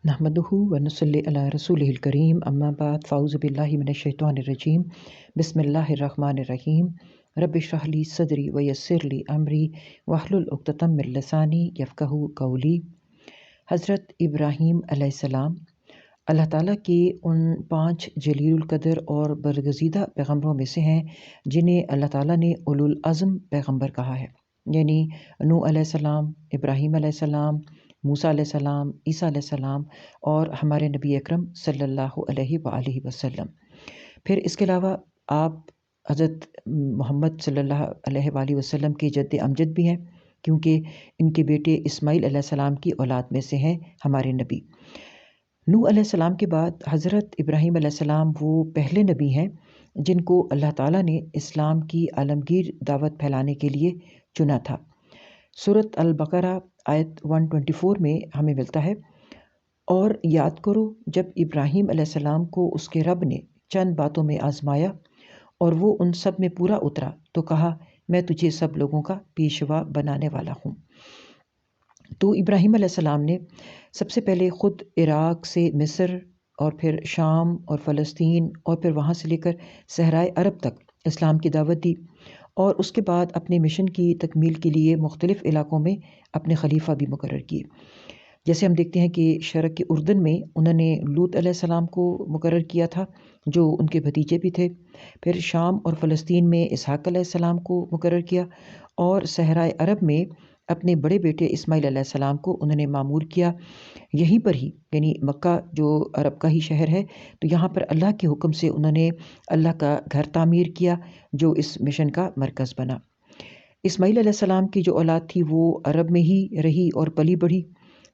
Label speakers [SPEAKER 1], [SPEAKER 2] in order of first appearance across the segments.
[SPEAKER 1] नहमदुहु व नसल्ली अला रसूलिहिल करीम अम्मा बाद फ़ाऊज़ु बिल्लाहि मिनश शैतानिर रजीम बिस्मिल्लाहिर रहमानिर रहीम रब्बि इश्रह ली सदरी व यस्सिर ली अमरी वहलुल उक़दतम मिन लिसानी यफ़क़हू क़ौली। हज़रत इब्राहीम अलैहिस्सलाम अल्लाह ताला के उन 5 जलीलुल क़द्र और बरगज़ीदा पैगम्बरों में से हैं जिन्हें अल्लाह ताला ने उलुल अज़्म पैगम्बर कहा है, यानी नूह अलैहिस्सलाम, इब्राहीम अलैहिस्सलाम, मूसा अलैहिस्सलाम, ईसा अलैहिस्सलाम और हमारे नबी अकरम सल्लल्लाहु अलैहि वसल्लम। फिर इसके अलावा आप हज़रत मोहम्मद सल्लल्लाहु अलैहि वसल्लम के जद्द अमजद भी हैं, क्योंकि इनके बेटे इस्माईल अलैहिस्सलाम की औलाद में से हैं हमारे नबी। नूह अलैहिस्सलाम के बाद हज़रत इब्राहीम अलैहिस्सलाम वो पहले नबी हैं जिनको अल्लाह ताला ने इस्लाम की आलमगीर दावत फैलाने के लिए चुना था। सूरत अल-बकरा आयत 124 में हमें मिलता है, और याद करो जब इब्राहीम अलैहिस्सलाम को उसके रब ने चंद बातों में आजमाया और वो उन सब में पूरा उतरा तो कहा, मैं तुझे सब लोगों का पेशवा बनाने वाला हूँ। तो इब्राहीम अलैहिस्सलाम ने सबसे पहले ख़ुद इराक़ से मिस्र और फिर शाम और फ़लस्तीन और फिर वहाँ से लेकर सहराए अरब तक इस्लाम की दावत दी, और उसके बाद अपने मिशन की तकमील के लिए मुख्तलिफ़ इलाक़ों में अपने खलीफा भी मुकर्रर किए। जैसे हम देखते हैं कि शरक़ के उर्दन में उन्होंने लूत अलैहिस्सलाम को मुकर्रर किया था, जो उनके भतीजे भी थे। फिर शाम और फ़लस्तीन में इसहाक़ अलैहिस्सलाम को मुकर्रर किया, और सहराए अरब में अपने बड़े बेटे इस्माईल अलैहिस्सलाम को उन्होंने मामूर किया। यहीं पर ही, यानी मक्का जो अरब का ही शहर है, तो यहाँ पर अल्लाह के हुक्म से उन्होंने अल्लाह का घर तामीर किया, जो इस मिशन का मरकज़ बना। इस्माईल अलैहिस्सलाम की जो औलाद थी वो अरब में ही रही और पली बढ़ी,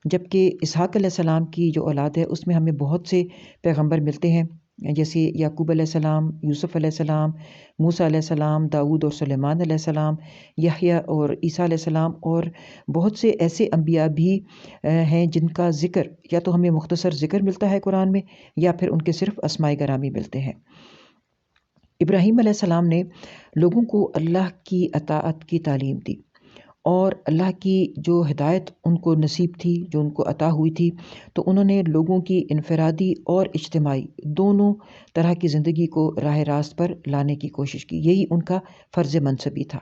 [SPEAKER 1] जबकि इसहाक़ अलैहिस्सलाम की जो औलाद है उसमें हमें बहुत से पैगम्बर मिलते हैं, जैसे याकूब अलैहिस्सलाम, यूसुफ़ अलैहिस्सलाम, मूसा अलैहिस्सलाम, दाऊद और सुलेमान अलैहिस्सलाम, यहया और ईसा अलैहिस्सलाम, और बहुत से ऐसे अंबिया भी हैं जिनका ज़िक्र या तो हमें मुख्तसर ज़िक्र मिलता है कुरान में, या फिर उनके सिर्फ़ अस्माए गरामी मिलते हैं। इब्राहीम अलैहिस्सलाम ने लोगों को अल्लाह की अताअत की तालीम दी, और अल्लाह की जो हिदायत उनको नसीब थी, जो उनको अता हुई थी, तो उन्होंने लोगों की इनफरादी और इज्तिमाई दोनों तरह की ज़िंदगी को राह रास्त पर लाने की कोशिश की। यही उनका फ़र्ज़ मनसबी था।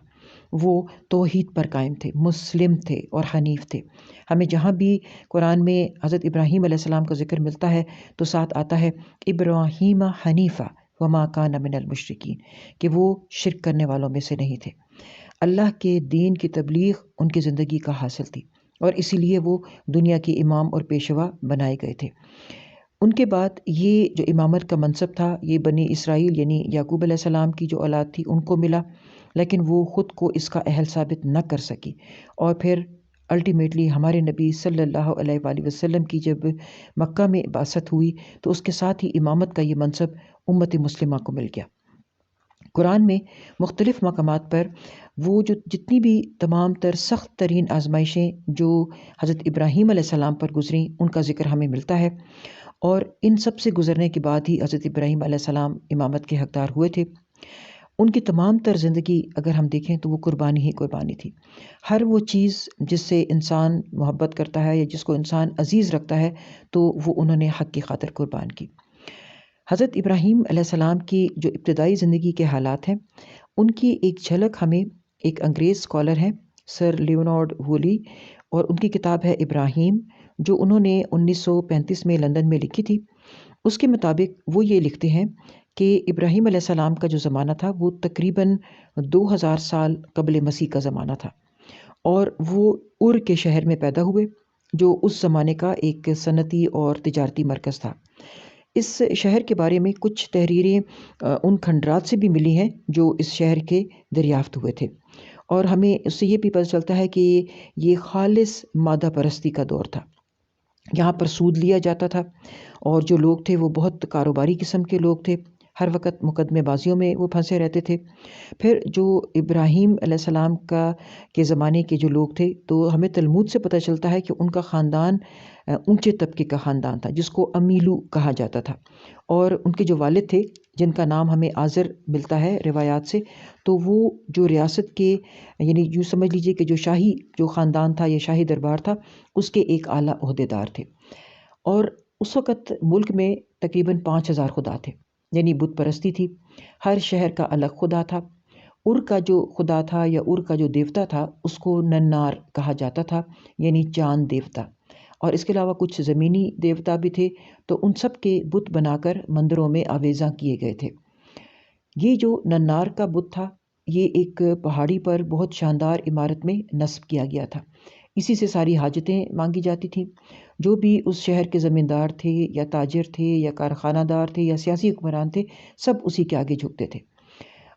[SPEAKER 1] वो तौहीद पर कायम थे, मुस्लिम थे और हनीफ़ थे। हमें जहाँ भी कुरान में हज़रत इब्राहीम अलैहिस्सलाम का ज़िक्र मिलता है तो साथ आता है इब्राहीम हनीफ़ा वमा कान मिनल मुशरिकीन, कि वो शिर्क करने वालों में से नहीं थे। अल्लाह के दीन की तबलीग उनकी ज़िंदगी का हासिल थी, और इसीलिए वो दुनिया के इमाम और पेशवा बनाए गए थे। उनके बाद ये जो इमामत का मनसब था, ये बनी इसराइल यानी याकूब अलैहिस्सलाम की जो औलाद थी उनको मिला, लेकिन वो ख़ुद को इसका अहल साबित न कर सकी, और फिर अल्टीमेटली हमारे नबी सल्लल्लाहु अलैहि वसल्लम की जब मक्का में बासत हुई तो उसके साथ ही इमामत का ये मनसब उम्मत मुस्लिमा को मिल गया। कुरान में मुख्तलिफ़ मकामात पर वो जो जितनी भी तमाम तर सख्त तरीन आजमाइशें जो हज़रत इब्राहीम अलैहिस्सलाम पर गुज़री उनका ज़िक्र हमें मिलता है, और इन सब से गुज़रने के बाद ही हज़रत इब्राहीम अलैहिस्सलाम इमामत के हक़दार हुए थे। उनकी तमाम तर ज़िंदगी अगर हम देखें तो वो कुर्बानी ही कुर्बानी थी। हर वो चीज़ जिससे इंसान मोहब्बत करता है या जिसको इंसान अज़ीज़ रखता है, तो वो उन्होंने हक़ की खातिर कुर्बान की। हज़रत इब्राहीम अलैहिस्सलाम की जो इब्तिदाई ज़िंदगी के हालात हैं, उनकी एक झलक हमें एक अंग्रेज़ स्कॉलर हैं सर लियोनार्ड वूली, और उनकी किताब है इब्राहीम, जो उन्होंने 1935 में लंदन में लिखी थी। उसके मुताबिक वो ये लिखते हैं कि इब्राहीम अलैहिस्सलाम का जो ज़माना था वो तकरीबन 2000 साल क़ब्ल मसीह का ज़माना था, और वो उर के शहर में पैदा हुए, जो उस ज़माने का एक सनती और तिजारती मरकज़ था। इस शहर के बारे में कुछ तहरीरें उन खंडरात से भी मिली हैं जो इस शहर के दरियाफ़्त हुए थे, और हमें उससे ये भी पता चलता है कि ये खालिस मादा परस्ती का दौर था। यहाँ पर सूद लिया जाता था, और जो लोग थे वो बहुत कारोबारी किस्म के लोग थे, हर वक़्त मुकदमेबाजियों में वो फंसे रहते थे। फिर जो इब्राहीम अलैहिस्सलाम के ज़माने के जो लोग थे, तो हमें तलमूद से पता चलता है कि उनका ख़ानदान ऊंचे तबके का ख़ानदान था, जिसको अमीलू कहा जाता था, और उनके जो वालिद थे जिनका नाम हमें आज़र मिलता है रिवायात से, तो वो जो रियासत के यानी यूँ समझ लीजिए कि जो शाही जो ख़ानदान था या शाही दरबार था, उसके एक आला ओहदेदार थे। اور اس وقت ملک میں تقریباً 5000 خدا تھے، یعنی بت پرستی تھی، ہر شہر کا الگ خدا تھا۔ ار کا جو خدا تھا یا ار کا جو دیوتا تھا اس کو ننار کہا جاتا تھا، یعنی چاند دیوتا، اور اس کے علاوہ کچھ زمینی دیوتا بھی تھے، تو ان سب کے بت بنا کر مندروں میں آویزاں کیے گئے تھے۔ یہ جو ننار کا بت تھا یہ ایک پہاڑی پر بہت شاندار عمارت میں نصب کیا گیا تھا، اسی سے ساری حاجتیں مانگی جاتی تھیں۔ جو بھی اس شہر کے زمیندار تھے یا تاجر تھے یا کارخانہ دار تھے یا سیاسی حکمران تھے، سب اسی کے آگے جھکتے تھے۔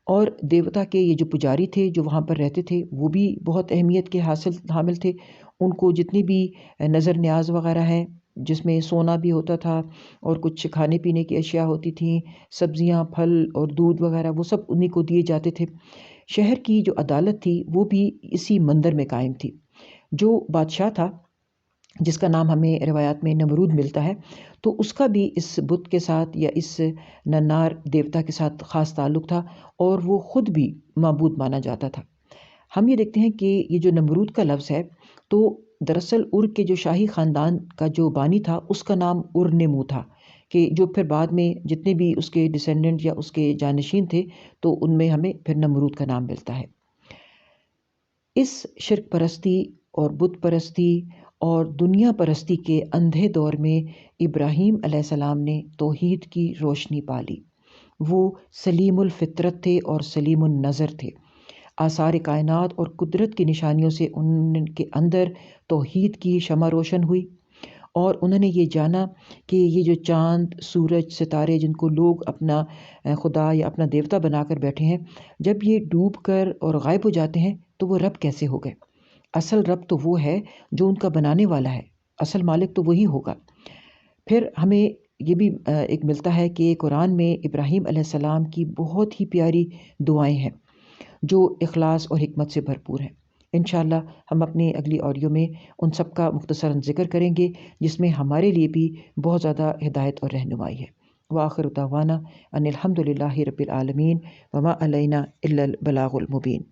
[SPEAKER 1] اور دیوتا کے یہ جو پجاری تھے جو وہاں پر رہتے تھے وہ بھی بہت اہمیت کے حامل تھے۔ ان کو جتنی بھی نظر نیاز وغیرہ ہیں، جس میں سونا بھی ہوتا تھا اور کچھ کھانے پینے کی اشیاء ہوتی تھیں، سبزیاں، پھل اور دودھ وغیرہ، وہ سب انہی کو دیے جاتے تھے۔ شہر کی جو عدالت تھی وہ بھی اسی مندر میں قائم تھی۔ جو بادشاہ تھا جس کا نام ہمیں روایات میں نمرود ملتا ہے، تو اس کا بھی اس بت کے ساتھ یا اس ننار دیوتا کے ساتھ خاص تعلق تھا، اور وہ خود بھی معبود مانا جاتا تھا۔ ہم یہ دیکھتے ہیں کہ یہ جو نمرود کا لفظ ہے، تو دراصل ار کے جو شاہی خاندان کا جو بانی تھا اس کا نام ارنمو تھا، کہ جو پھر بعد میں جتنے بھی اس کے ڈسینڈنٹ یا اس کے جانشین تھے تو ان میں ہمیں پھر نمرود کا نام ملتا ہے۔ اس شرک پرستی اور بت پرستی اور دنیا پرستی کے اندھے دور میں ابراہیم علیہ السلام نے توحید کی روشنی پالی۔ وہ سلیم الفطرت تھے اور سلیم النظر تھے۔ آثار کائنات اور قدرت کی نشانیوں سے ان کے اندر توحید کی شمع روشن ہوئی، اور انہوں نے یہ جانا کہ یہ جو چاند، سورج، ستارے جن کو لوگ اپنا خدا یا اپنا دیوتا بنا کر بیٹھے ہیں، جب یہ ڈوب کر اور غائب ہو جاتے ہیں تو وہ رب کیسے ہو گئے؟ اصل رب تو وہ ہے جو ان کا بنانے والا ہے، اصل مالک تو وہی ہوگا۔ پھر ہمیں یہ بھی ایک ملتا ہے کہ قرآن میں ابراہیم علیہ السلام کی بہت ہی پیاری دعائیں ہیں جو اخلاص اور حکمت سے بھرپور ہیں۔ انشاءاللہ ہم اپنی اگلی آڈیو میں ان سب کا مختصراً ذکر کریں گے، جس میں ہمارے لیے بھی بہت زیادہ ہدایت اور رہنمائی ہے۔ وآخر دعوانا ان الحمد للہ رب العالمین وما علینا الا البلاغ المبین۔